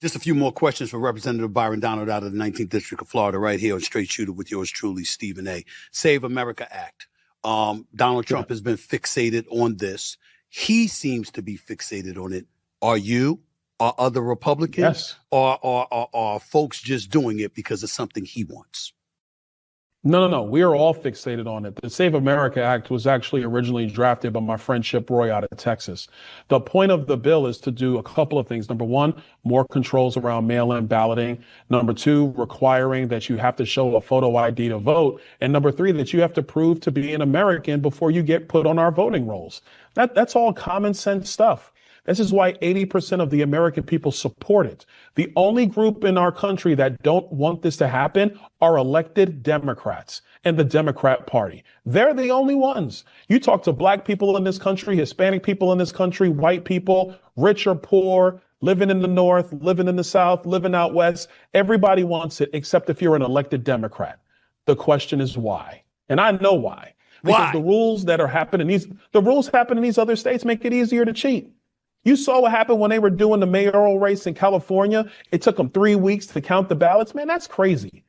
Just a few more questions for Representative Byron Donald out of the 19th District of Florida, right here on Straight Shooter with yours truly, Stephen A. Save America Act. Donald Trump has been fixated on this. He seems to be fixated on it. Are you? Are other Republicans? Yes. Or are folks just doing it because it's something he wants? No. We are all fixated on it. The Save America Act was actually originally drafted by my friend Chip Roy out of Texas. The point of the bill is to do a couple of things. Number one, more controls around mail-in balloting. Number two, requiring that you have to show a photo ID to vote. And number three, that you have to prove to be an American before you get put on our voting rolls. That's all common sense stuff. This is why 80% of the American people support it. The only group in our country that don't want this to happen are elected Democrats and the Democrat Party. They're the only ones. You talk to black people in this country, Hispanic people in this country, white people, rich or poor, living in the North, living in the South, living out West. Everybody wants it, except if you're an elected Democrat. The question is why? And I know why. Because the rules that are happening, the rules happen in these other states make it easier to cheat. You saw what happened when they were doing the mayoral race in California. It took them 3 weeks to count the ballots. Man, that's crazy.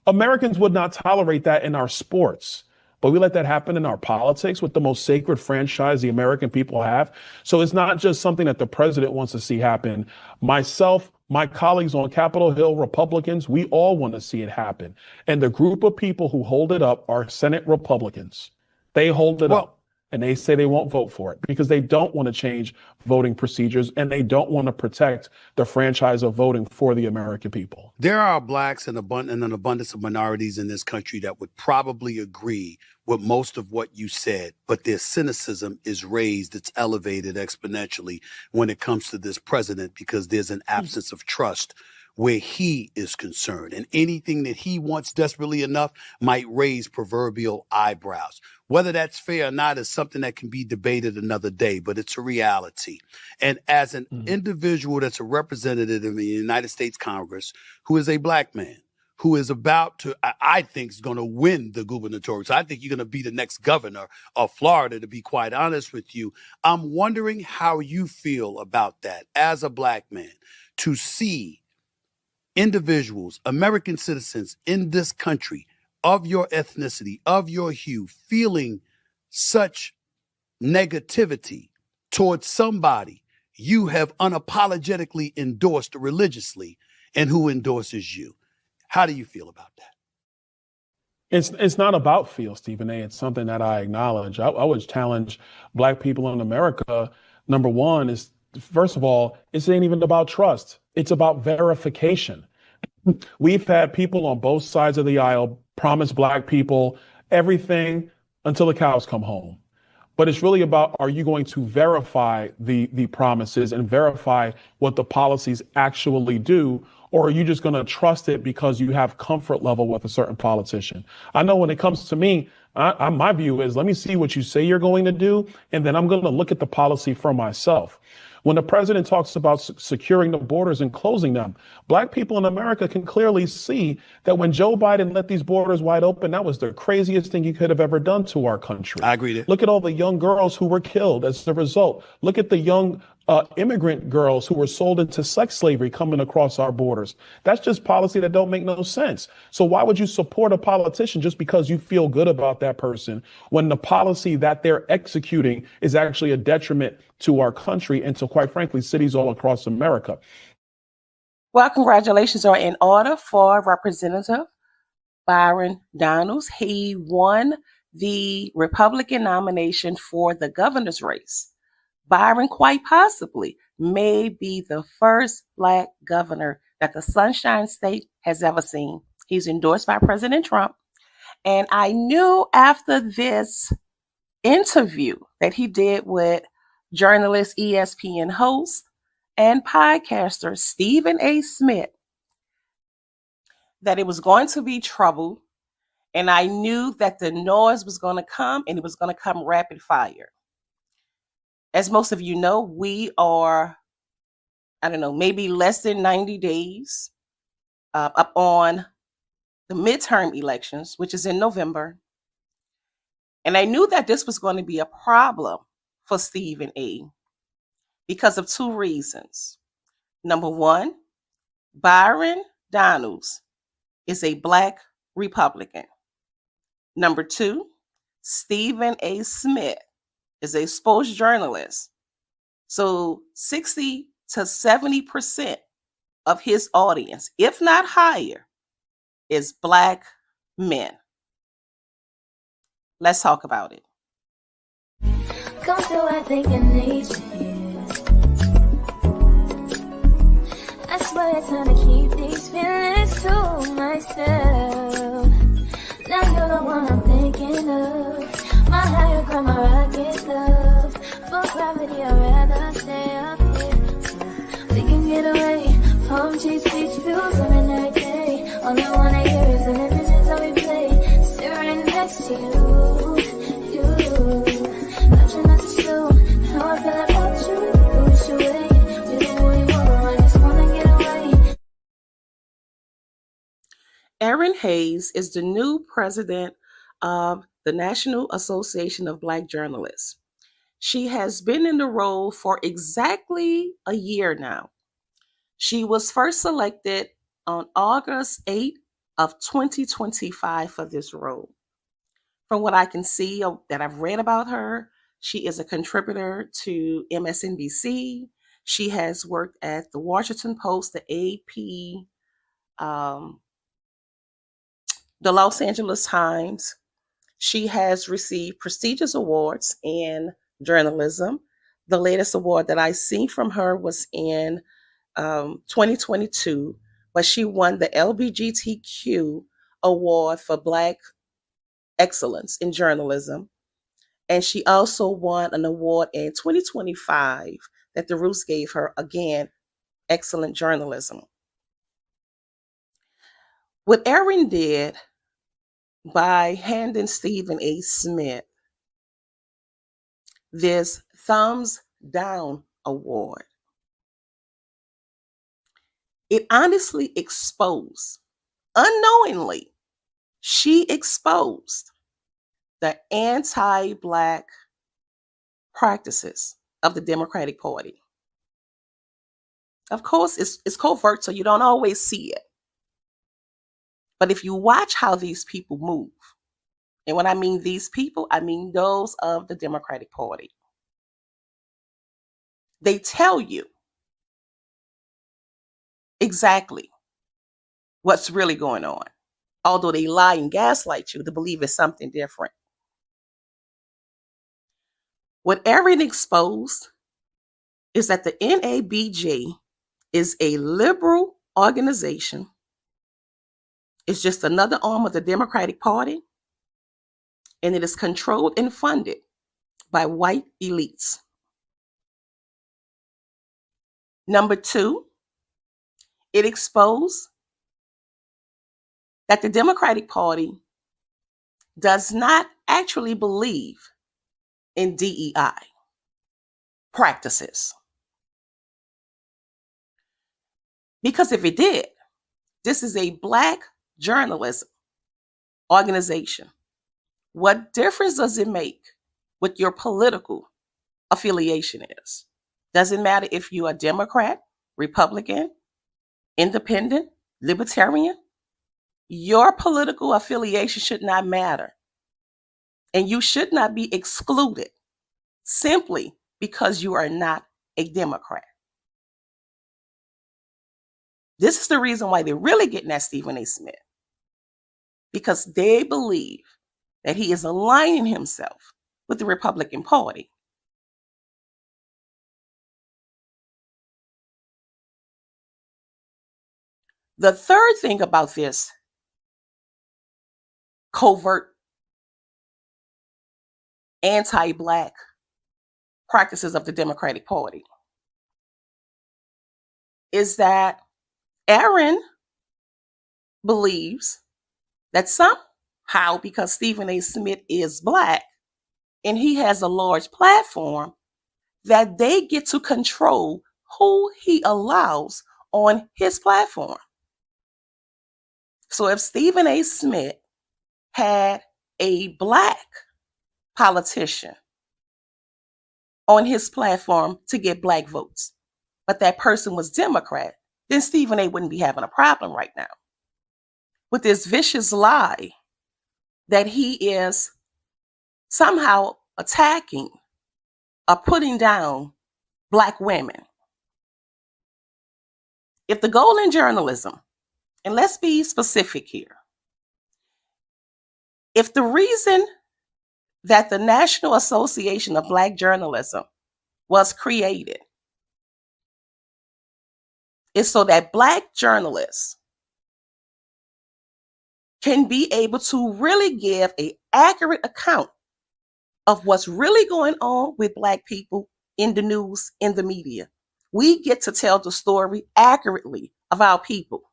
Americans would not tolerate that in our sports, but we let that happen in our politics with the most sacred franchise the American people have. So it's not just something that the president wants to see happen. Myself, my colleagues on Capitol Hill, Republicans, we all want to see it happen. And the group of people who hold it up are Senate Republicans. They hold it up. And they say they won't vote for it because they don't want to change voting procedures and they don't want to protect the franchise of voting for the American people. There are blacks and an abundance of minorities in this country that would probably agree with most of what you said, but their cynicism is raised. It's elevated exponentially when it comes to this president because there's an absence of trust where he is concerned, and anything that he wants desperately enough might raise proverbial eyebrows. Whether that's fair or not is something that can be debated another day, but it's a reality. And as an individual that's a representative in the United States Congress, who is a black man, who is about to, I think, is going to win the gubernatorial. So I think you're going to be the next governor of Florida, to be quite honest with you. I'm wondering how you feel about that as a black man, to see individuals, American citizens in this country of your ethnicity, of your hue, feeling such negativity towards somebody you have unapologetically endorsed religiously and who endorses you. How do you feel about that? It's not about feel, Stephen A. It's something that I acknowledge. I would challenge black people in America. Number one is, first of all, it ain't even about trust. It's about verification. We've had people on both sides of the aisle promise black people everything until the cows come home. But it's really about, are you going to verify the promises and verify what the policies actually do? Or are you just going to trust it because you have comfort level with a certain politician? I know when it comes to me, my view is, let me see what you say you're going to do, and then I'm going to look at the policy for myself. When the president talks about securing the borders and closing them, black people in America can clearly see that when Joe Biden let these borders wide open, that was the craziest thing you could have ever done to our country. I agree. Look at all the young girls who were killed as a result. Look at the young immigrant girls who were sold into sex slavery coming across our borders. That's just policy that don't make no sense. So why would you support a politician just because you feel good about that person when the policy that they're executing is actually a detriment to our country and to, quite frankly, cities all across America? Well, congratulations are in order for Representative Byron Donalds. He won the Republican nomination for the governor's race. Byron quite possibly may be the first black governor that the Sunshine State has ever seen. He's endorsed by President Trump. And I knew after this interview that he did with journalist, ESPN host, and podcaster Stephen A. Smith that it was going to be trouble. And I knew that the noise was going to come, and it was going to come rapid fire. As most of you know, we are, maybe less than 90 days up on the midterm elections, which is in November. And I knew that this was going to be a problem for Stephen A. because of two reasons. Number one, Byron Donalds is a Black Republican. Number 2, Stephen A. Smith is a sports journalist. So 60 to 70% of his audience, if not higher, is Black men. Let's talk about it. Come through, I think I need you. I swear it's time to keep these feelings to myself. Now you're the one I'm thinking of. My higher ground, my rocket love. For gravity, I'd rather stay up here. We can get away from cheese beach views on a night day. All I wanna hear is the images I replay. Staring next to you. Trying not to slow. How I feel about you. You wish away. You don't want more. I just wanna get away. Erin Hayes is the new president of the National Association of Black Journalists. She has been in the role for exactly a year now. She was first selected on August 8th of 2025 for this role. From what I can see that I've read about her, she is a contributor to MSNBC. She has worked at the Washington Post, the AP, the Los Angeles Times. She has received prestigious awards in journalism. The latest award that I see from her was in 2022, but she won the LGBTQ Award for Black Excellence in Journalism. And she also won an award in 2025 that the Roots gave her, again, excellent journalism. What Erin did by handing Stephen A. Smith this thumbs down award, it honestly exposed, unknowingly, she exposed the anti-Black practices of the Democratic Party. Of course, it's covert, so you don't always see it. But if you watch how these people move, and when I mean these people, I mean those of the Democratic Party, they tell you exactly what's really going on, although they lie and gaslight you to believe it's something different. What Erin exposed is that the NABJ is a liberal organization. It's just another arm of the Democratic Party, and it is controlled and funded by white elites. Number 2, it exposed that the Democratic Party does not actually believe in DEI practices. Because if it did, this is a Black journalism organization. What difference does it make what your political affiliation is? Doesn't matter if you're a Democrat, Republican, Independent, Libertarian. Your political affiliation should not matter. And you should not be excluded simply because you are not a Democrat. This is the reason why they're really getting at Stephen A. Smith, because they believe that he is aligning himself with the Republican Party. The third thing about this covert anti-Black practices of the Democratic Party is that Erin believes that somehow, because Stephen A. Smith is Black and he has a large platform, that they get to control who he allows on his platform. So if Stephen A. Smith had a Black politician on his platform to get Black votes, but that person was Democrat, then Stephen A. wouldn't be having a problem right now with this vicious lie that he is somehow attacking or putting down Black women. If the goal in journalism, and let's be specific here, if the reason that the National Association of Black Journalism was created is so that Black journalists can be able to really give an accurate account of what's really going on with Black people in the news, in the media. We get to tell the story accurately of our people.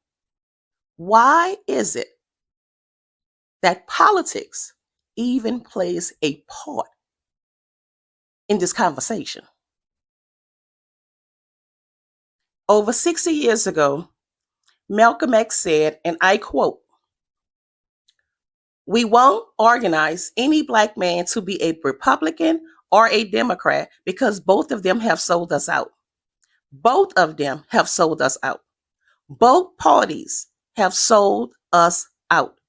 Why is it that politics even plays a part in this conversation? Over 60 years ago, Malcolm X said, and I quote, "We won't organize any Black man to be a Republican or a Democrat because both of them have sold us out. Both of them have sold us out. Both parties have sold us out.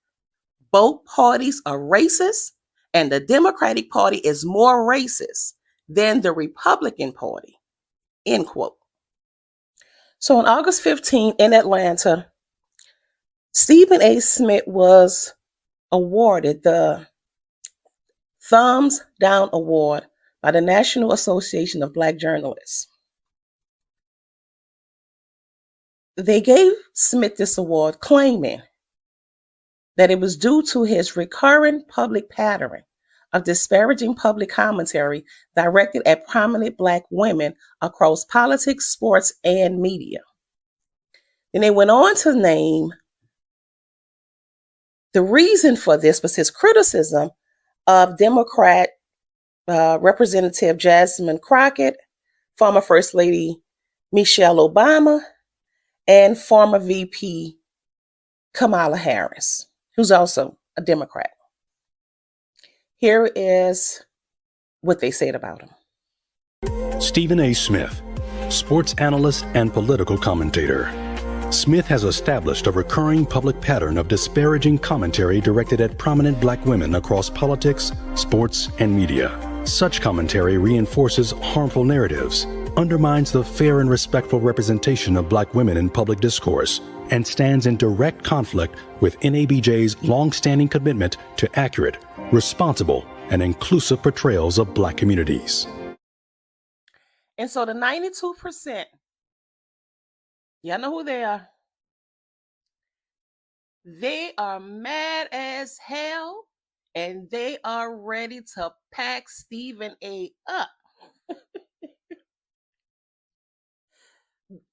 Both parties are racist, and the Democratic Party is more racist than the Republican Party," end quote. So on August 15 in Atlanta, Stephen A. Smith was awarded the Thumbs Down Award by the National Association of Black Journalists. They gave Smith this award claiming that it was due to his recurrent public pattern of disparaging public commentary directed at prominent Black women across politics, sports, and media. Then they went on to name the reason for this was his criticism of Democrat Representative Jasmine Crockett, former First Lady Michelle Obama, and former VP Kamala Harris, who's also a Democrat. Here is what they said about him. Stephen A. Smith, sports analyst and political commentator. Smith has established a recurring public pattern of disparaging commentary directed at prominent Black women across politics, sports, and media. Such commentary reinforces harmful narratives, undermines the fair and respectful representation of Black women in public discourse, and stands in direct conflict with NABJ's long-standing commitment to accurate, responsible, and inclusive portrayals of Black communities. And so the 92%, y'all know who they are. They are mad as hell, and they are ready to pack Stephen A. up.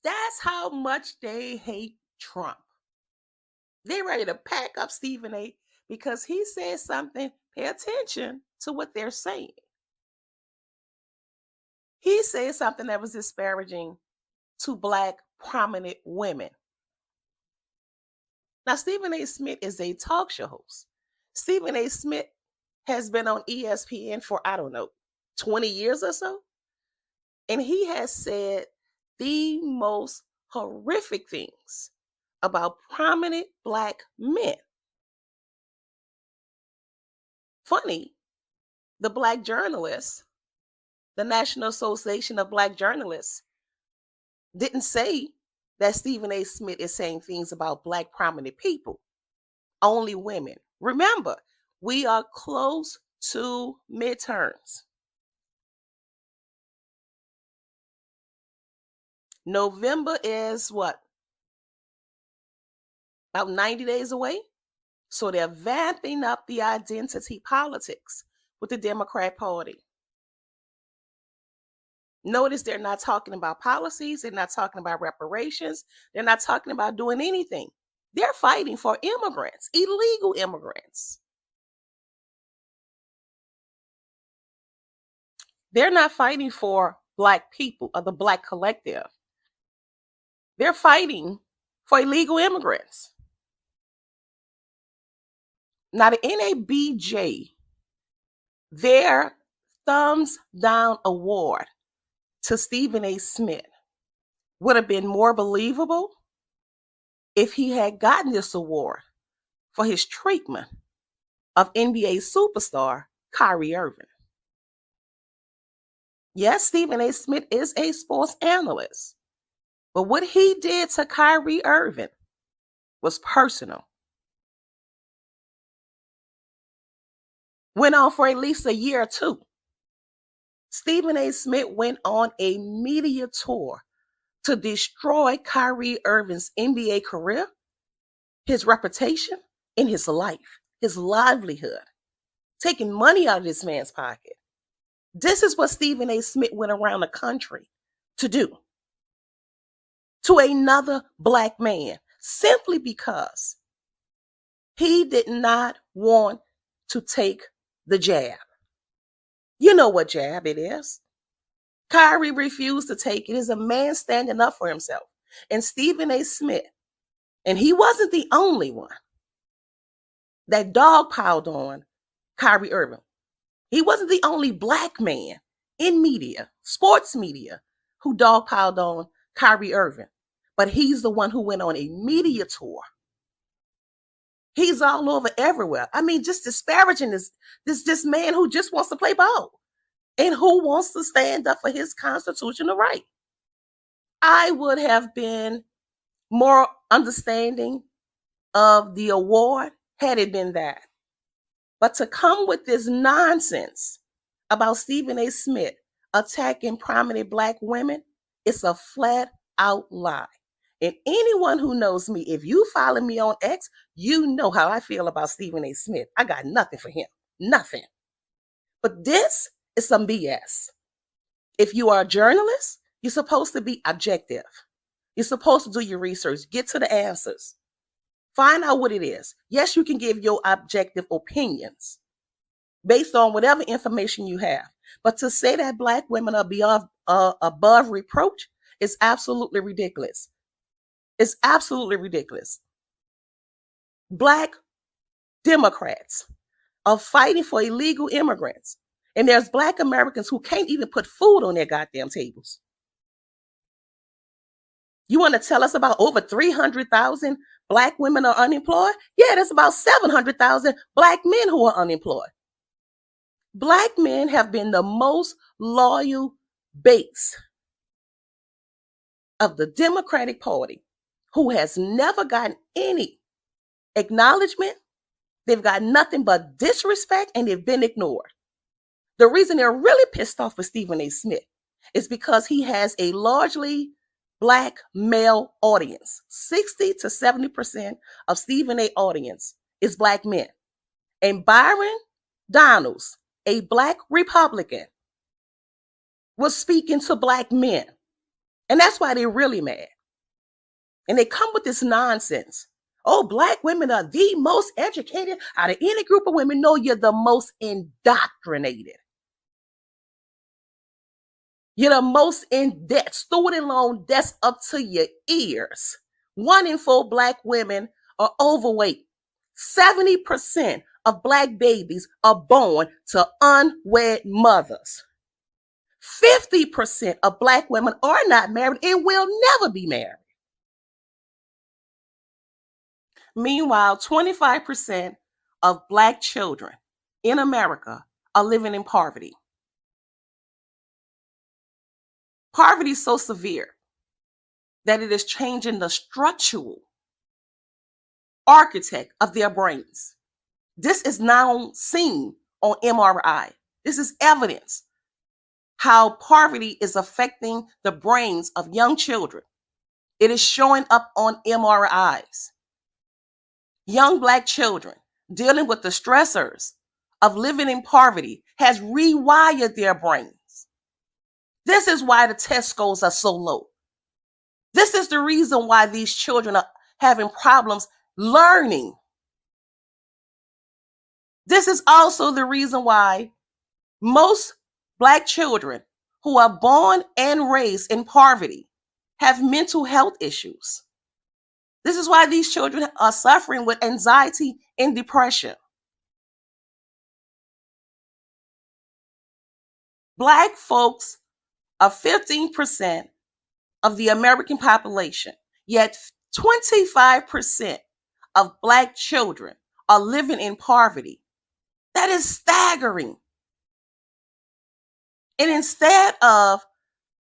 That's how much they hate Trump. They're ready to pack up Stephen A. because he said something. Pay attention to what they're saying. He said something that was disparaging to Black prominent women. Now, Stephen A. Smith is a talk show host. Stephen A. Smith has been on ESPN for, 20 years or so. And he has said the most horrific things about prominent Black men. Funny, the Black journalists, the National Association of Black Journalists, didn't say that Stephen A. Smith is saying things about Black prominent people, only women. Remember, we are close to midterms. November is what? About 90 days away. So they're vamping up the identity politics with the Democrat Party. Notice they're not talking about policies. They're not talking about reparations. They're not talking about doing anything. They're fighting for immigrants, illegal immigrants. They're not fighting for Black people or the Black collective. They're fighting for illegal immigrants. Now, the NABJ, their thumbs down award to Stephen A. Smith would have been more believable if he had gotten this award for his treatment of NBA superstar Kyrie Irving. Yes, Stephen A. Smith is a sports analyst, but what he did to Kyrie Irving was personal. Went on for at least a year or two. Stephen A. Smith went on a media tour to destroy Kyrie Irving's NBA career, his reputation, and his life, his livelihood, taking money out of this man's pocket. This is what Stephen A. Smith went around the country to do to another black man, simply because he did not want to take the jab. You know what jab it is. Kyrie refused to take it. It's a man standing up for himself. And Stephen A. Smith, and he wasn't the only one that dogpiled on Kyrie Irving. He wasn't the only black man in media, sports media, who dogpiled on Kyrie Irving. But he's the one who went on a media tour. He's all over everywhere. I mean, just disparaging this man who just wants to play ball and who wants to stand up for his constitutional right. I would have been more understanding of the award had it been that. But to come with this nonsense about Stephen A. Smith attacking prominent black women, it's a flat out lie. And anyone who knows me, if you follow me on X, you know how I feel about Stephen A. Smith. I got nothing for him. Nothing. But this is some BS. If you are a journalist, you're supposed to be objective. You're supposed to do your research, get to the answers, find out what it is. Yes, you can give your objective opinions based on whatever information you have. But to say that black women are above reproach is absolutely ridiculous. It's absolutely ridiculous. Black Democrats are fighting for illegal immigrants. And there's black Americans who can't even put food on their goddamn tables. You want to tell us about over 300,000 black women are unemployed? Yeah, there's about 700,000 black men who are unemployed. Black men have been the most loyal base of the Democratic Party, who has never gotten any acknowledgement. They've got nothing but disrespect, and they've been ignored. The reason they're really pissed off with Stephen A. Smith is because he has a largely black male audience. 60 to 70% of Stephen A. audience is black men. And Byron Donalds, a black Republican, was speaking to black men. And that's why they're really mad. And they come with this nonsense. Oh, black women are the most educated out of any group of women. No, you're the most indoctrinated. You're the most in debt, student loan debts up to your ears. 1 in 4 black women are overweight. 70% of black babies are born to unwed mothers. 50% of black women are not married and will never be married. Meanwhile, 25% of black children in America are living in poverty. Poverty is so severe that it is changing the structural architect of their brains. This is now seen on MRI. This is evidence how poverty is affecting the brains of young children. It is showing up on MRIs. Young black children dealing with the stressors of living in poverty has rewired their brains. This is why the test scores are so low. This is the reason why these children are having problems learning. This is also the reason why most black children who are born and raised in poverty have mental health issues. This is why these children are suffering with anxiety and depression. Black folks are 15% of the American population, yet 25% of Black children are living in poverty. That is staggering. And instead of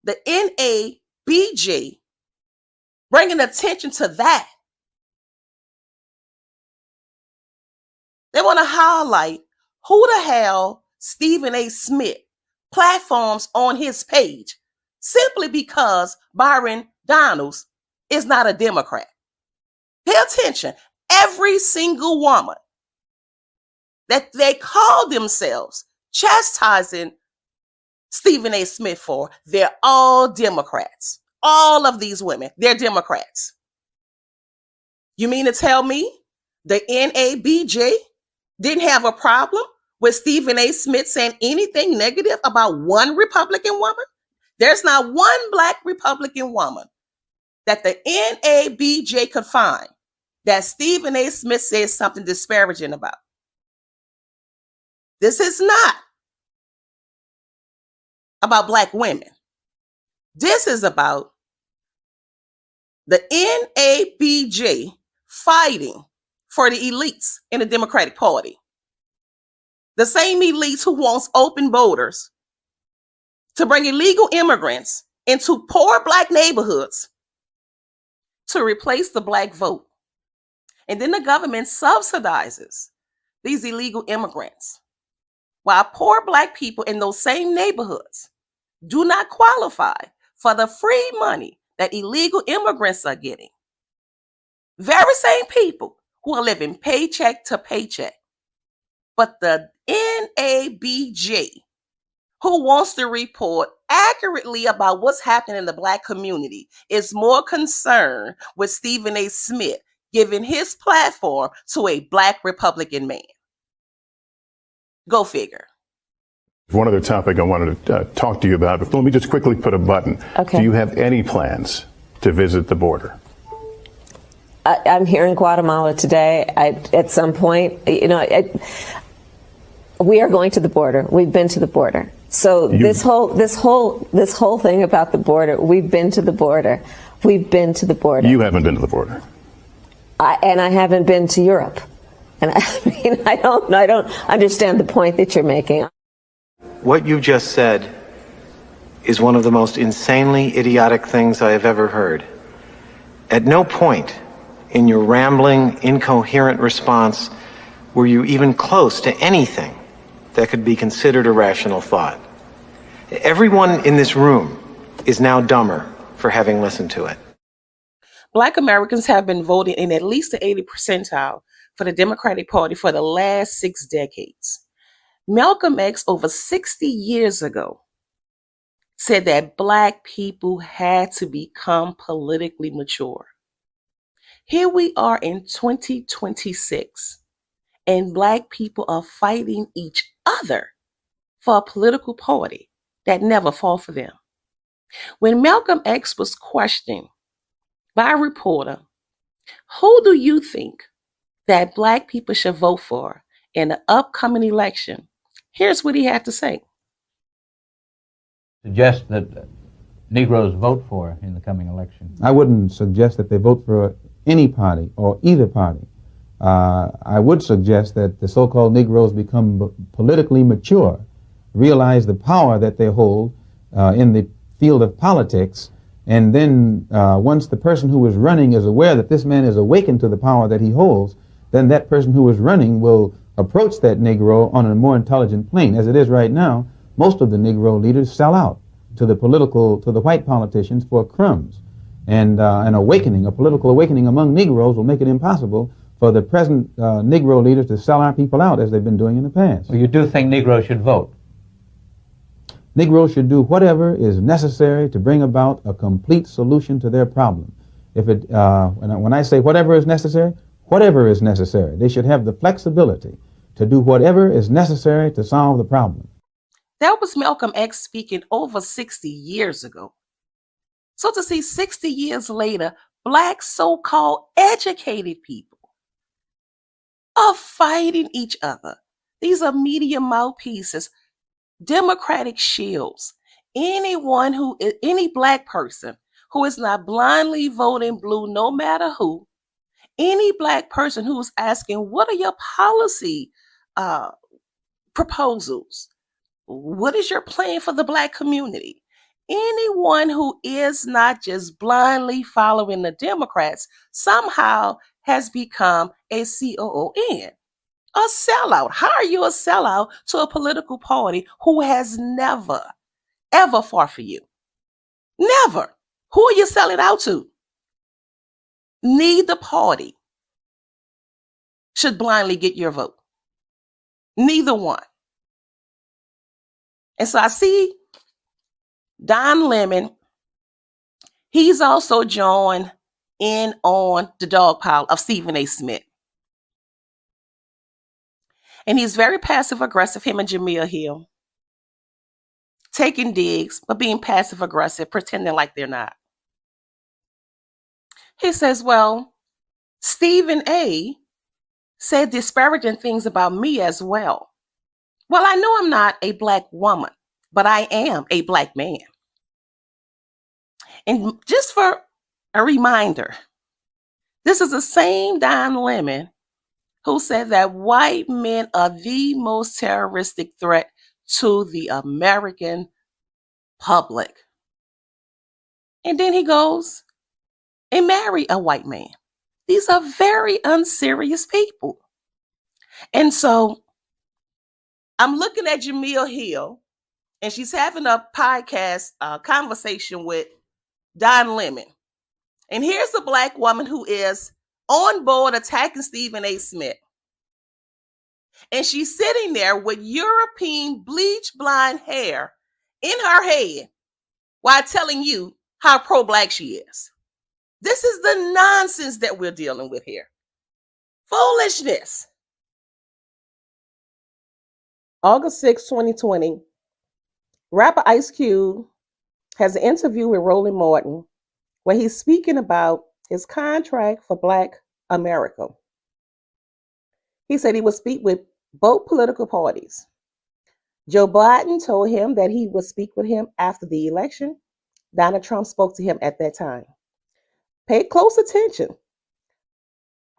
the NABJ bringing attention to that, they want to highlight who the hell Stephen A. Smith platforms on his page simply because Byron Donalds is not a Democrat. Pay attention. Every single woman that they call themselves chastising Stephen A. Smith for, they're all Democrats. All of these women, they're Democrats. You mean to tell me the NABJ didn't have a problem with Stephen A. Smith saying anything negative about one Republican woman? There's not one Black Republican woman that the NABJ could find that Stephen A. Smith says something disparaging about. This is not about Black women. This is about the NABJ fighting for the elites in the Democratic Party. The same elites who wants open borders to bring illegal immigrants into poor Black neighborhoods to replace the Black vote. And then the government subsidizes these illegal immigrants, while poor Black people in those same neighborhoods do not qualify for the free money that illegal immigrants are getting. Very same people who are living paycheck to paycheck. But the NABJ, who wants to report accurately about what's happening in the Black community, is more concerned with Stephen A. Smith giving his platform to a Black Republican man. Go figure. One other topic I wanted to talk to you about, but let me just quickly put a button. Okay. Do you have any plans to visit the border? I'm here in Guatemala today. At some point, we are going to the border. We've been to the border. So this whole thing about the border, we've been to the border. We've been to the border. You haven't been to the border. And I haven't been to Europe. And I don't understand the point that you're making. What you just said is one of the most insanely idiotic things I have ever heard. At no point in your rambling, incoherent response were you even close to anything that could be considered a rational thought. Everyone in this room is now dumber for having listened to it. Black Americans have been voting in at least the 80th percentile for the Democratic Party for the last 6 decades. Malcolm X, over 60 years ago, said that Black people had to become politically mature. Here we are in 2026, and Black people are fighting each other for a political party that never fought for them. When Malcolm X was questioned by a reporter, who do you think that Black people should vote for in the upcoming election? Here's what he had to say. Suggest that Negroes vote for in the coming election. I wouldn't suggest that they vote for any party or either party. I would suggest that the so-called Negroes become politically mature, realize the power that they hold in the field of politics, and then once the person who is running is aware that this man is awakened to the power that he holds, then that person who is running will approach that Negro on a more intelligent plane. As it is right now, most of the Negro leaders sell out to the white politicians for crumbs. And an awakening, a political awakening among Negroes will make it impossible for the present Negro leaders to sell our people out as they've been doing in the past. Well, you do think Negroes should vote? Negroes should do whatever is necessary to bring about a complete solution to their problem. When I say whatever is necessary, they should have the flexibility to do whatever is necessary to solve the problem. That was Malcolm X speaking over 60 years ago. So to see 60 years later, Black so-called educated people are fighting each other. These are media mouthpieces, Democratic shields. Any Black person who is not blindly voting blue no matter who, any Black person who's asking, what are your policy proposals? What is your plan for the Black community? Anyone who is not just blindly following the Democrats somehow has become a COON, a sellout. How are you a sellout to a political party who has never, ever fought for you? Never. Who are you selling out to? Neither party should blindly get your vote. Neither one. And so I see Don Lemon, he's also joined in on the dog pile of Stephen A. Smith. And he's very passive aggressive, him and Jamil Hill, taking digs, but being passive aggressive, pretending like they're not. He says, well, Stephen A. said disparaging things about me as well. Well, I know I'm not a Black woman, but I am a Black man. And just for a reminder, this is the same Don Lemon who said that white men are the most terroristic threat to the American public. And then he goes and marry a white man. These are very unserious people. And so I'm looking at Jamil Hill, and she's having a podcast conversation with Don Lemon. And here's a Black woman who is on board attacking Stephen A. Smith. And she's sitting there with European bleach blonde hair in her head while telling you how pro-Black she is. This is the nonsense that we're dealing with here. Foolishness. August 6, 2020, rapper Ice Cube has an interview with Roland Martin where he's speaking about his contract for Black America. He said he would speak with both political parties. Joe Biden told him that he would speak with him after the election. Donald Trump spoke to him at that time. Pay close attention.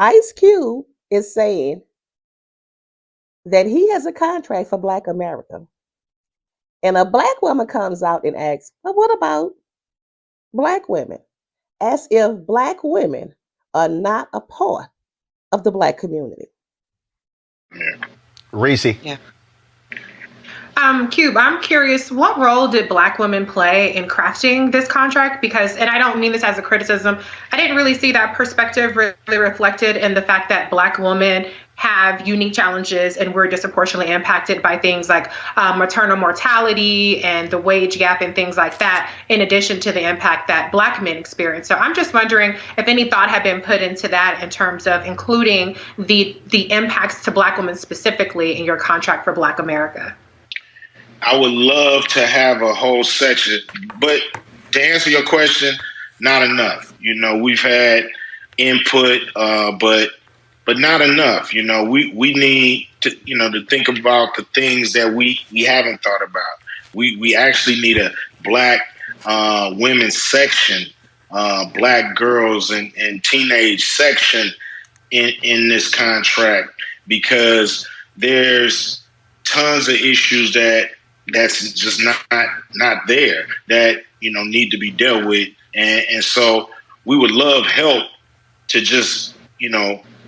Ice Cube is saying that he has a contract for Black America. And a Black woman comes out and asks, well, what about Black women? As if Black women are not a part of the Black community. Yeah. Reese. Yeah. Cube, I'm curious, what role did Black women play in crafting this contract? Because, and I don't mean this as a criticism, I didn't really see that perspective really reflected in the fact that Black women have unique challenges and we're disproportionately impacted by things like maternal mortality and the wage gap and things like that, in addition to the impact that Black men experience. So I'm just wondering if any thought had been put into that in terms of including the impacts to Black women specifically in your contract for Black America. I would love to have a whole section, but to answer your question, not enough. You know, we've had input, but not enough. You know, we need to, to think about the things that we haven't thought about. We actually need a Black women's section, Black girls and teenage section in this contract, because there's tons of issues that's just not there that, need to be dealt with. And so we would love help to just,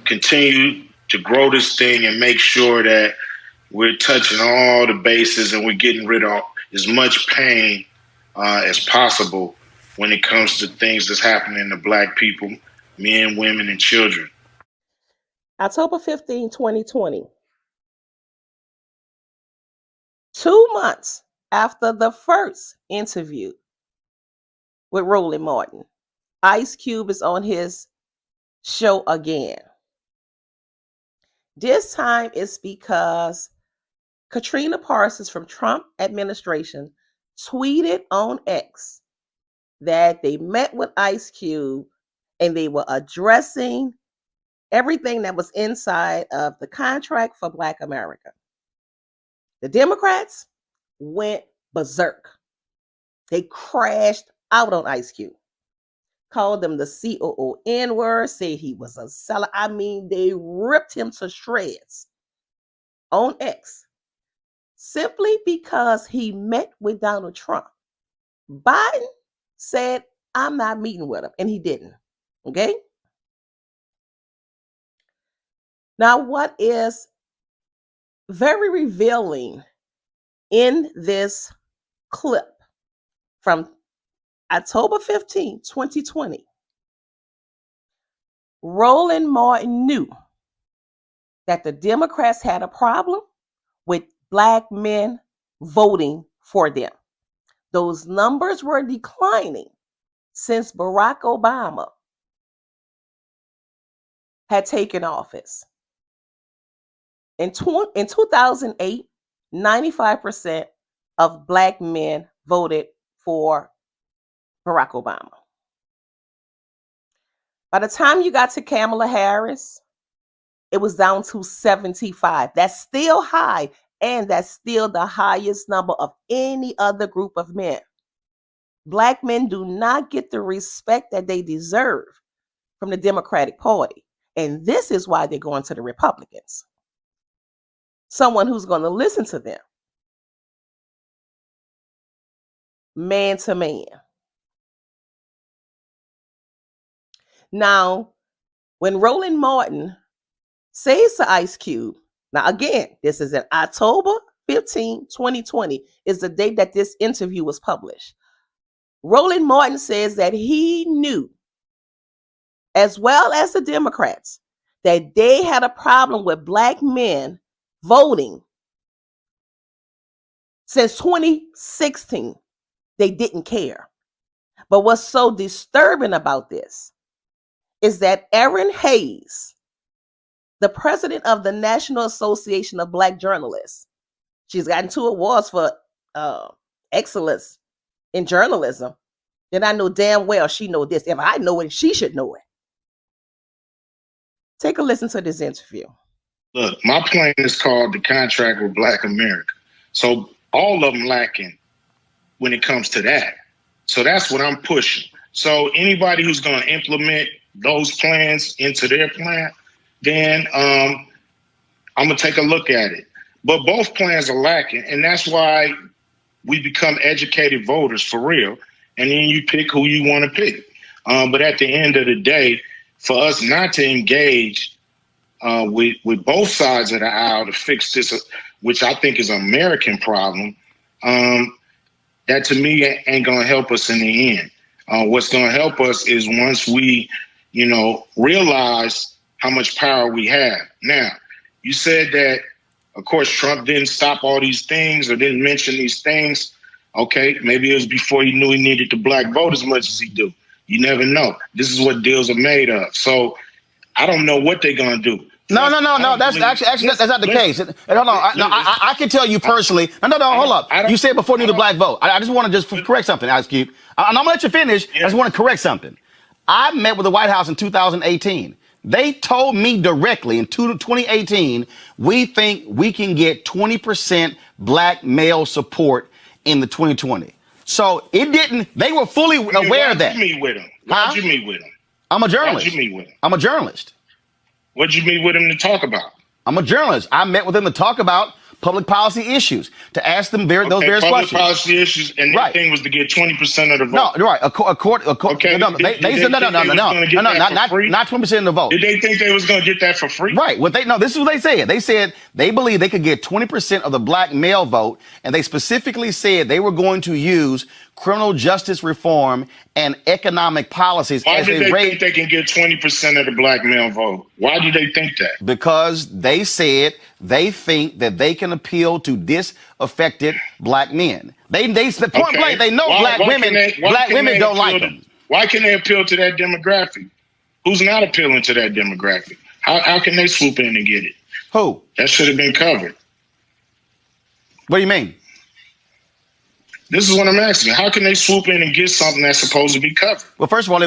continue to grow this thing and make sure that we're touching all the bases and we're getting rid of as much pain as possible when it comes to things that's happening to Black people, men, women, and children. October 15, 2020. 2 months after the first interview with Roland Martin, Ice Cube is on his show again. This time it's because Katrina Parsons from Trump administration tweeted on X that they met with Ice Cube and they were addressing everything that was inside of the contract for Black America. The Democrats went berserk. They crashed out on Ice Cube. called him the COON word, said he was a seller. I mean, they ripped him to shreds on X simply because he met with Donald Trump. Biden said, I'm not meeting with him, and he didn't. Okay? Now, what is very revealing in this clip from October 15, 2020, Roland Martin knew that the Democrats had a problem with Black men voting for them. Those numbers were declining since Barack Obama had taken office. In 2008, 95% of Black men voted for Barack Obama. By the time you got to Kamala Harris, it was down to 75. That's still high, and that's still the highest number of any other group of men. Black men do not get the respect that they deserve from the Democratic Party. And this is why they're going to the Republicans. Someone who's going to listen to them. Man to man. Now, when Roland Martin says to Ice Cube, now again, this is in October 15, 2020, is the date that this interview was published. Roland Martin says that he knew, as well as the Democrats, that they had a problem with Black men voting since 2016. They didn't care. But what's so disturbing about this is that Erin Hayes, the president of the National Association of Black Journalists, she's gotten 2 awards for excellence in journalism, then I know damn well she know this. If I know it, she should know it. Take a listen to this interview. Look, my plan is called The Contract with Black America. So all of them lacking when it comes to that. So that's what I'm pushing. So anybody who's going to implement those plans into their plan, then I'm going to take a look at it. But both plans are lacking, and that's why we become educated voters for real, and then you pick who you want to pick. But at the end of the day, for us not to engage with both sides of the aisle to fix this, which I think is an American problem, that to me ain't going to help us in the end. What's going to help us is once we, realize how much power we have. Now, you said that, of course, Trump didn't stop all these things or didn't mention these things. Okay, maybe it was before he knew he needed the Black vote as much as he do. You never know. This is what deals are made of. So I don't know what they're going to do. No. That's actually that's not the case. Hold on. I can tell you personally. No. Hold up. You said before you knew the Black vote. I just want to just correct something, Ice Cube. I'm going to let you finish. I just want to correct something. I met with the White House in 2018. They told me directly in 2018, we think we can get 20% Black male support in the 2020. So it didn't. They were fully aware of that. Why'd you meet with him? Why'd you meet with him? I'm a journalist. Why'd you meet with him? I'm a journalist. What'd you meet with him to talk about? I'm a journalist. I met with him to talk about public policy issues, to ask them those various questions. Public policy issues, and the thing was to get 20% of the vote. No, right. They said no, not 20% of the vote. Did they think they was going to get that for free? Right. This is what they said. They said they believed they could get 20% of the Black male vote, and they specifically said they were going to use criminal justice reform and economic policies. Why did they think they can get 20% of the Black male vote? Why do they think that? Because they said they think that they can appeal to disaffected Black men. They point blank, they know Black women don't like them. Why can they appeal to that demographic? Who's not appealing to that demographic? How can they swoop in and get it? Who? That should have been covered. What do you mean? This is what I'm asking. How can they swoop in and get something that's supposed to be covered? Well, first of all,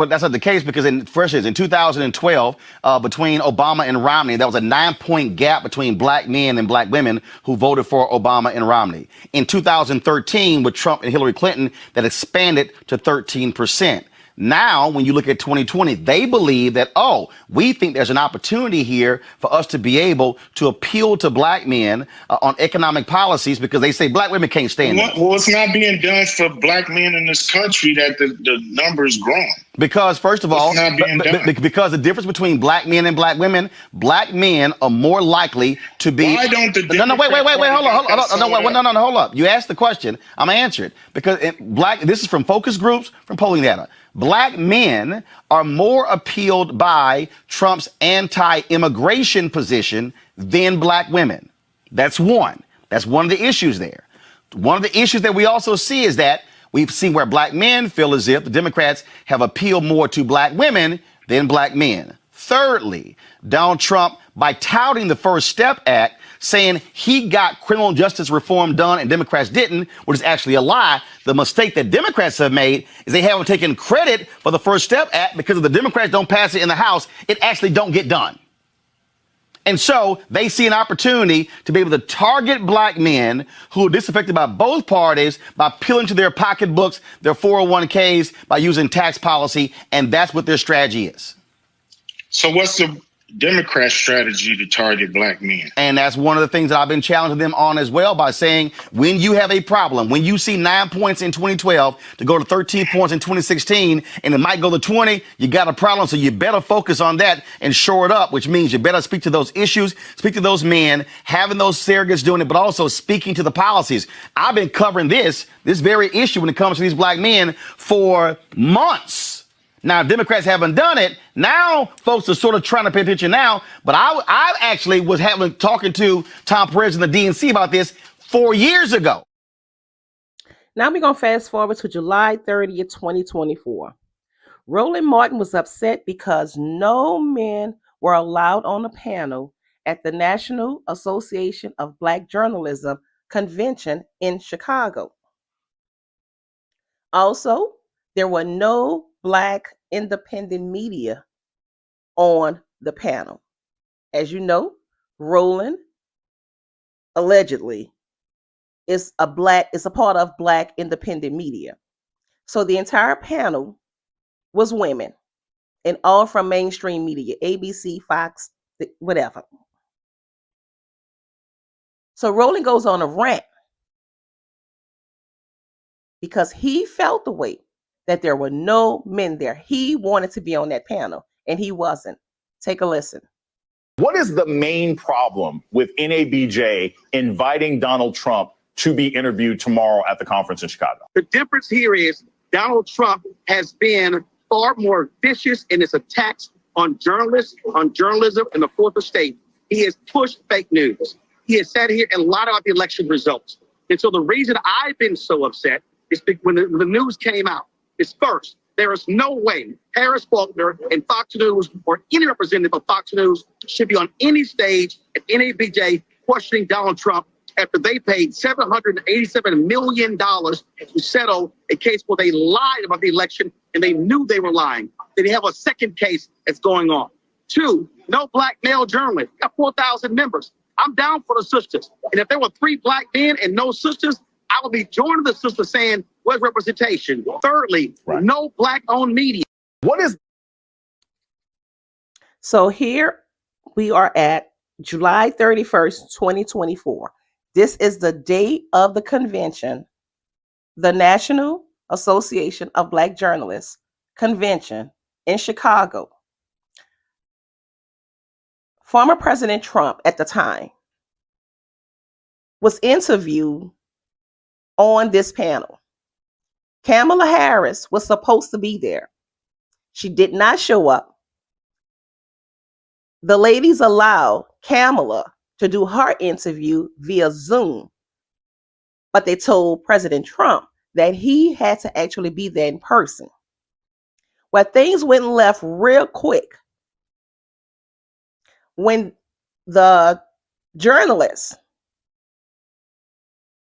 that's not the case because in 2012, between Obama and Romney, there was a 9-point gap between Black men and Black women who voted for Obama and Romney. In 2013, with Trump and Hillary Clinton, that expanded to 13%. Now, when you look at 2020, they believe that, oh, we think there's an opportunity here for us to be able to appeal to black men on economic policies because they say black women can't stand it. Well, it's not being done for black men in this country that the number is growing. Because, first of all, because the difference between black men and black women, black men are more likely to be. Why don't the hold up. You asked the question. I'm going to answer it. Because this is from focus groups, from polling data. Black men are more appealed by Trump's anti-immigration position than black women. That's one. That's one of the issues there. One of the issues that we also see is that we've seen where black men feel as if the Democrats have appealed more to black women than black men. Thirdly, Donald Trump, by touting the First Step Act, saying he got criminal justice reform done and Democrats didn't, which is actually a lie. The mistake that Democrats have made is they haven't taken credit for the First Step Act because if the Democrats don't pass it in the House, it actually don't get done. And so they see an opportunity to be able to target black men who are disaffected by both parties by peeling to their pocketbooks, their 401ks, by using tax policy, and that's what their strategy is. So what's the Democrat strategy to target black men? And that's one of the things that I've been challenging them on as well by saying, when you have a problem, when you see 9 points in 2012 to go to 13 points in 2016, and it might go to 20, you got a problem. So you better focus on that and shore it up, which means you better speak to those issues, speak to those men, having those surrogates doing it, but also speaking to the policies. I've been covering this very issue when it comes to these black men for months. Now, Democrats haven't done it. Now, folks are sort of trying to pay attention now. But I actually was talking to Tom Perez and the DNC about this 4 years ago. Now we're going to fast forward to July 30th, 2024. Roland Martin was upset because no men were allowed on the panel at the National Association of Black Journalism convention in Chicago. Also, there were no Black independent media on the panel. As you know, Roland allegedly is a part of Black independent media. So the entire panel was women and all from mainstream media, ABC, Fox, whatever. So Roland goes on a rant because he felt the way that there were no men there. He wanted to be on that panel, and he wasn't. Take a listen. What is the main problem with NABJ inviting Donald Trump to be interviewed tomorrow at the conference in Chicago? The difference here is Donald Trump has been far more vicious in his attacks on journalists, on journalism, and the fourth estate. He has pushed fake news. He has sat here and lied about the election results. And so the reason I've been so upset is because when the news came out, is first, there is no way Harris Faulkner and Fox News or any representative of Fox News should be on any stage at NABJ questioning Donald Trump after they paid $787 million to settle a case where they lied about the election and they knew they were lying. Then they have a second case that's going on. 2, no black male journalists. Got 4,000 members. I'm down for the sisters. And if there were 3 black men and no sisters, I would be joining the sisters saying, where's representation? Thirdly, no black-owned media. What is... So here we are at July 31st, 2024. This is the date of the convention, the National Association of Black Journalists convention in Chicago. Former President Trump at the time was interviewed on this panel. Kamala Harris was supposed to be there. She did not show up. The ladies allowed Kamala to do her interview via Zoom, but they told President Trump that he had to actually be there in person. Well, things went left real quick when the journalists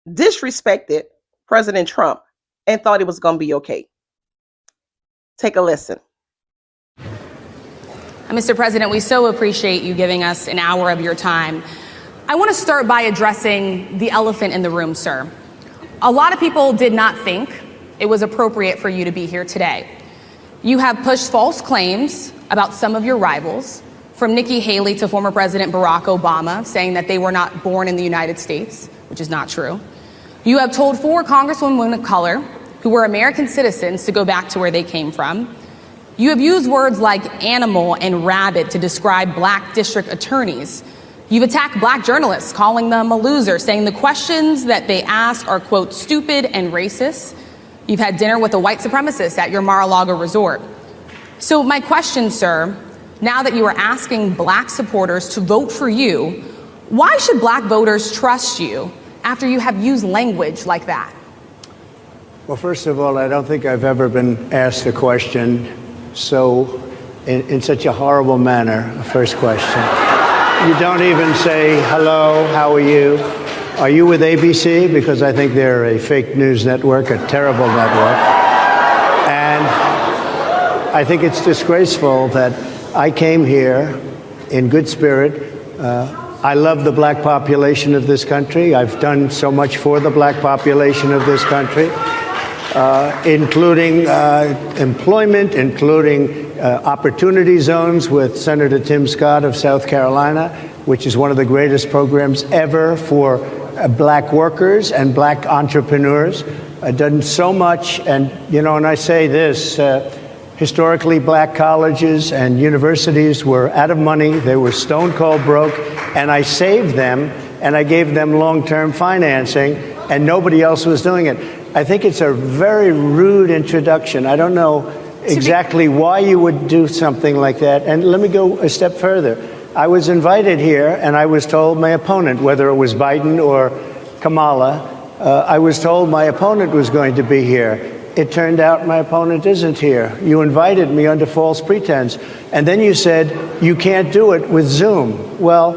disrespected President Trump and thought it was going to be okay. Take a listen. Mr. President, we so appreciate you giving us an hour of your time. I want to start by addressing the elephant in the room, sir. A lot of people did not think it was appropriate for you to be here today. You have pushed false claims about some of your rivals, from Nikki Haley to former President Barack Obama, saying that they were not born in the United States, which is not true. You have told 4 congresswomen of color who were American citizens to go back to where they came from. You have used words like animal and rabid to describe black district attorneys. You've attacked black journalists, calling them a loser, saying the questions that they ask are, quote, stupid and racist. You've had dinner with a white supremacist at your Mar-a-Lago resort. So my question, sir, now that you are asking black supporters to vote for you, why should black voters trust you after you have used language like that? Well, first of all, I don't think I've ever been asked a question in such a horrible manner. First question. You don't even say, hello, how are you? Are you with ABC? Because I think they're a fake news network, a terrible network. And I think it's disgraceful that I came here in good spirit. I love the black population of this country. I've done so much for the black population of this country, including employment, including opportunity zones with Senator Tim Scott of South Carolina, which is one of the greatest programs ever for black workers and black entrepreneurs. I've done so much, and and I say this, historically black colleges and universities were out of money, they were stone cold broke, and I saved them, and I gave them long-term financing, and nobody else was doing it. I think it's a very rude introduction. I don't know exactly why you would do something like that, and let me go a step further. I was invited here, and I was told my opponent, whether it was Biden or Kamala, I was told my opponent was going to be here. It turned out my opponent isn't here. You invited me under false pretense, and then you said you can't do it with Zoom. Well,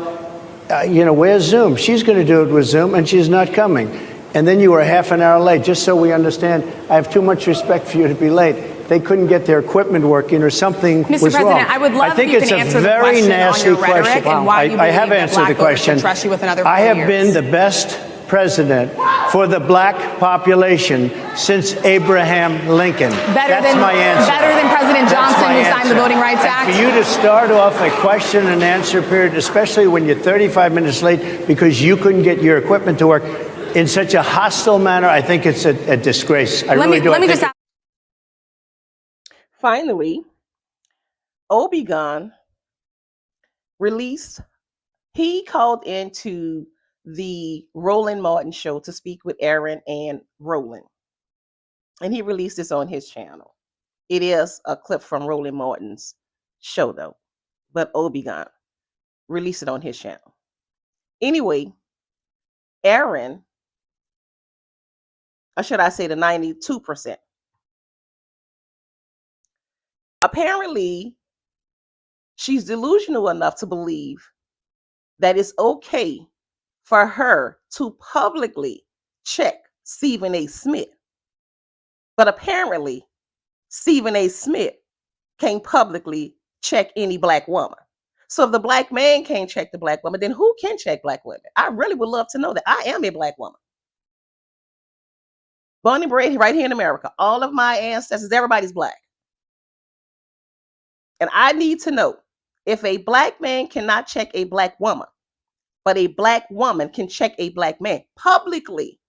where's Zoom? She's going to do it with Zoom, and she's not coming. And then you were half an hour late, just so we understand. I have too much respect for you to be late. They couldn't get their equipment working or something was wrong. Mr. President, I would love if you can answer the question on your rhetoric and why you believe that black voters should trust you with another 4 years. I have been the best president for the black population since Abraham Lincoln. That's my answer. Better than President Johnson, who signed the Voting Rights Act? For you to start off a question and answer period, especially when you're 35 minutes late because you couldn't get your equipment to work, in such a hostile manner, I think it's a disgrace. I really do. Finally, Obigon released, he called into the Roland Martin show to speak with Aaron and Roland. And he released this on his channel. It is a clip from Roland Martin's show, though. But Obigon released it on his channel. Anyway, Aaron, or should I say the 92%, apparently she's delusional enough to believe that it's okay for her to publicly check Stephen A. Smith. But apparently, Stephen A. Smith can't publicly check any black woman. So if the black man can't check the black woman, then who can check black women? I really would love to know that. I am a black woman. Born and bred right here in America. All of my ancestors, everybody's black. And I need to know, if a black man cannot check a black woman, but a black woman can check a black man publicly,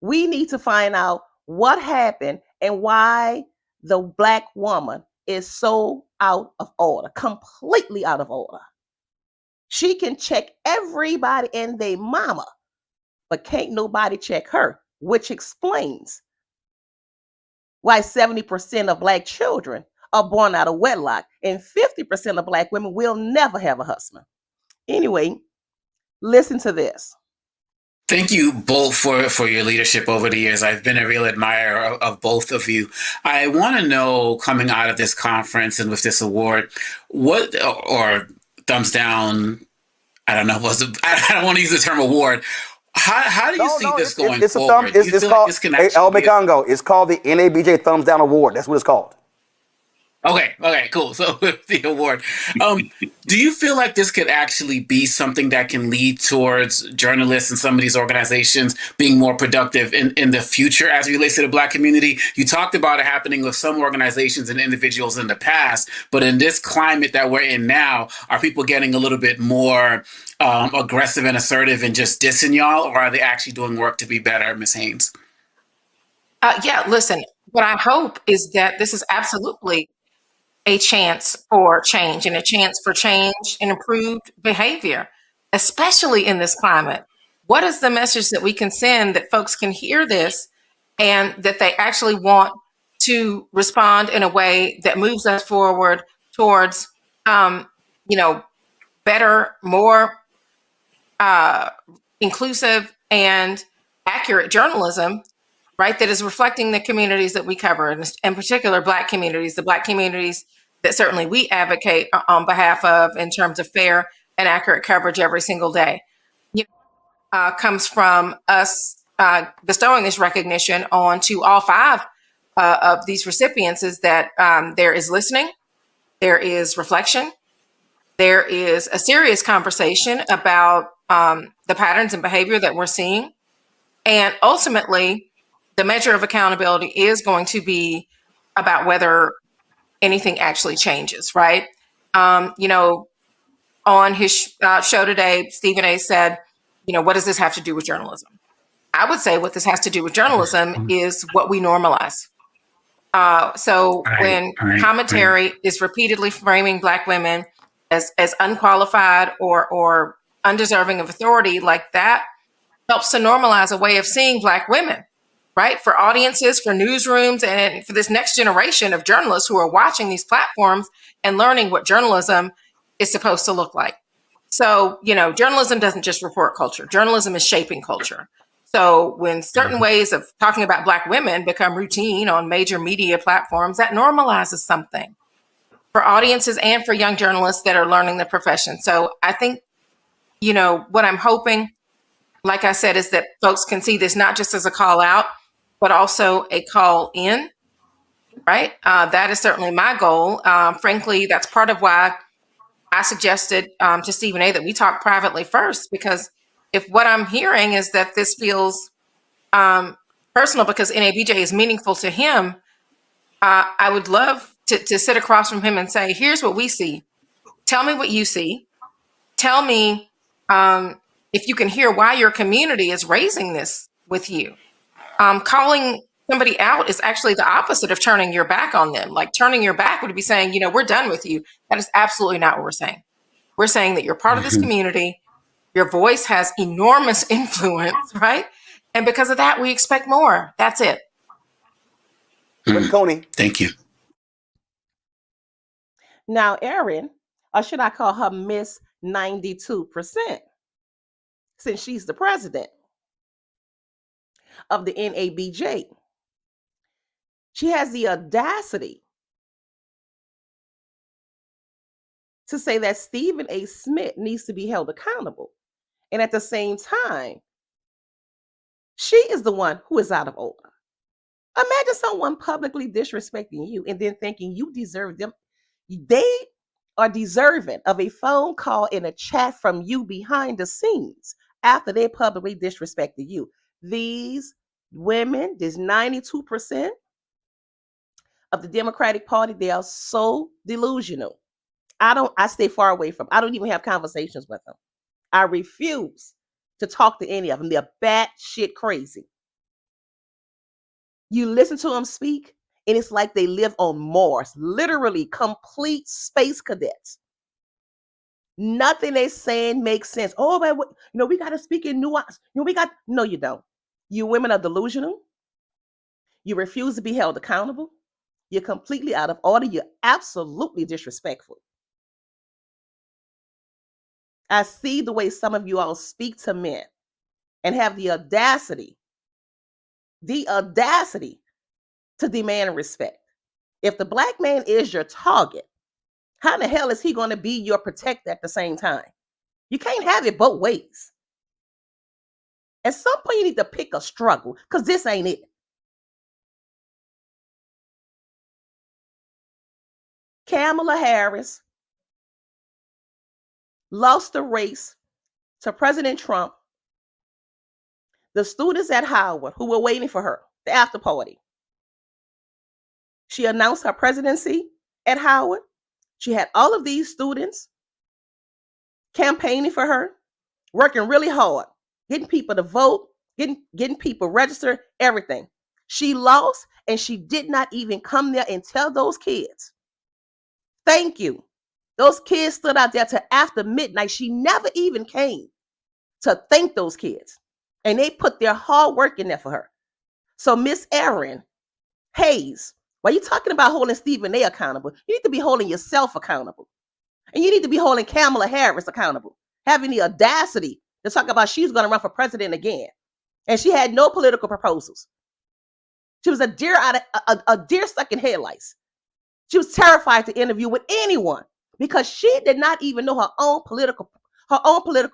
we need to find out what happened and why the black woman is so out of order, completely out of order. She can check everybody and their mama, but can't nobody check her, which explains why 70% of black children are born out of wedlock and 50% of black women will never have a husband. Anyway, listen to this. Thank you both for your leadership over the years. I've been a real admirer of both of you. I want to know, coming out of this conference and with this award, what, or thumbs down, I don't know, I don't want to use the term award. How do you see this going forward? It's called, El Mecongo, it's called the NABJ Thumbs Down Award. That's what it's called. Okay, cool. So with the award, Do you feel like this could actually be something that can lead towards journalists and some of these organizations being more productive in the future as it relates to the Black community? You talked about it happening with some organizations and individuals in the past, but in this climate that we're in now, are people getting a little bit more aggressive and assertive and just dissing y'all, or are they actually doing work to be better, Ms. Haynes? Yeah, listen, what I hope is that this is absolutely a chance for change and a chance for change and improved behavior, especially in this climate. What is the message that we can send that folks can hear this and that they actually want to respond in a way that moves us forward towards, better, more inclusive and accurate journalism, right? That is reflecting the communities that we cover, and in particular, Black communities, the Black communities that certainly we advocate on behalf of in terms of fair and accurate coverage every single day. Comes from us bestowing this recognition on to all five of these recipients is that there is listening, there is reflection, there is a serious conversation about the patterns and behavior that we're seeing. And ultimately, the measure of accountability is going to be about whether anything actually changes, right? On his show today, Stephen A. said, what does this have to do with journalism? I would say what this has to do with journalism is what we normalize. When commentary is repeatedly framing Black women as unqualified or undeserving of authority, like that helps to normalize a way of seeing Black women, right? For audiences, for newsrooms, and for this next generation of journalists who are watching these platforms and learning what journalism is supposed to look like. So, journalism doesn't just report culture. Journalism is shaping culture. So when certain ways of talking about Black women become routine on major media platforms, that normalizes something for audiences and for young journalists that are learning the profession. So I think, what I'm hoping, like I said, is that folks can see this not just as a call out, but also a call in, right? That is certainly my goal. Frankly, that's part of why I suggested to Stephen A. that we talk privately first, because if what I'm hearing is that this feels personal because NABJ is meaningful to him, I would love to sit across from him and say, here's what we see. Tell me what you see. Tell me if you can hear why your community is raising this with you. Calling somebody out is actually the opposite of turning your back on them. Like turning your back would be saying, we're done with you. That is absolutely not what we're saying. We're saying that you're part of this community. Your voice has enormous influence, right? And because of that, we expect more. That's it. Coney. Thank you. Now, Erin, or should I call her Miss 92%, since she's the president of the NABJ. She has the audacity to say that Stephen A. Smith needs to be held accountable. And at the same time, she is the one who is out of order. Imagine someone publicly disrespecting you and then thinking you deserve them. They are deserving of a phone call and a chat from you behind the scenes after they publicly disrespected you. These women, this 92% of the Democratic Party, they are so delusional. I stay far away from, I don't even have conversations with them. I refuse to talk to any of them. They're batshit crazy. You listen to them speak, and it's like they live on Mars, literally complete space cadets. Nothing they're saying makes sense. Oh, but we got to speak in nuance. No, you don't. You women are delusional. You refuse to be held accountable. You're completely out of order. You're absolutely disrespectful. I see the way some of you all speak to men and have the audacity to demand respect. If the Black man is your target, how in the hell is he going to be your protector at the same time? You can't have it both ways. At some point, you need to pick a struggle, because this ain't it. Kamala Harris lost the race to President Trump, the students at Howard who were waiting for her, the after party, she announced her presidency at Howard. She had all of these students campaigning for her, working really hard, getting people to vote, getting people registered, everything. She lost, and she did not even come there and tell those kids, thank you. Those kids stood out there till after midnight. She never even came to thank those kids. And they put their hard work in there for her. So Miss Erin Hayes, while you're talking about holding Stephen A accountable, you need to be holding yourself accountable. And you need to be holding Kamala Harris accountable, having the audacity to talk about she's going to run for president again. And she had no political proposals. She was a deer stuck in headlights. She was terrified to interview with anyone because she did not even know her own political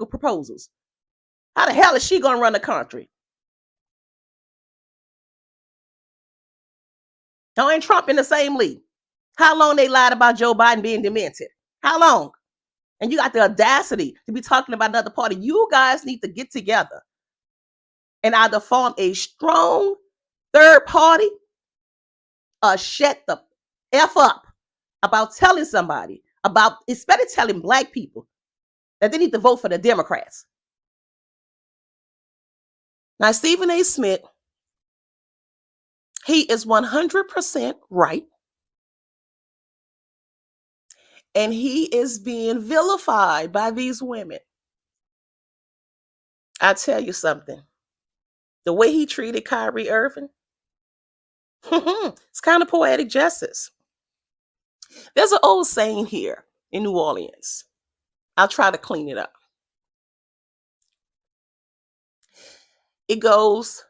proposals. How the hell is she going to run the country? Her and Trump in the same league. How long they lied about Joe Biden being demented? How long? And you got the audacity to be talking about another party. You guys need to get together and either form a strong third party or shut the F up about telling somebody, especially telling Black people, that they need to vote for the Democrats. Now, Stephen A. Smith, he is 100% right. And he is being vilified by these women. I tell you something. The way he treated Kyrie Irving, it's kind of poetic justice. There's an old saying here in New Orleans. I'll try to clean it up. It goes,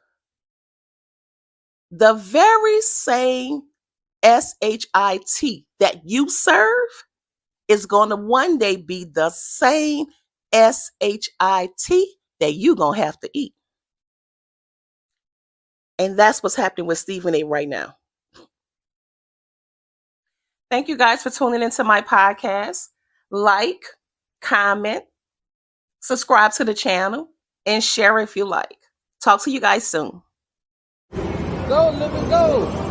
the very same SHIT that you serve is going to one day be the same SHIT that you're going to have to eat. And that's what's happening with Stephen A. right now. Thank you guys for tuning into my podcast. Like, comment, subscribe to the channel, and share if you like. Talk to you guys soon. Go, live and go.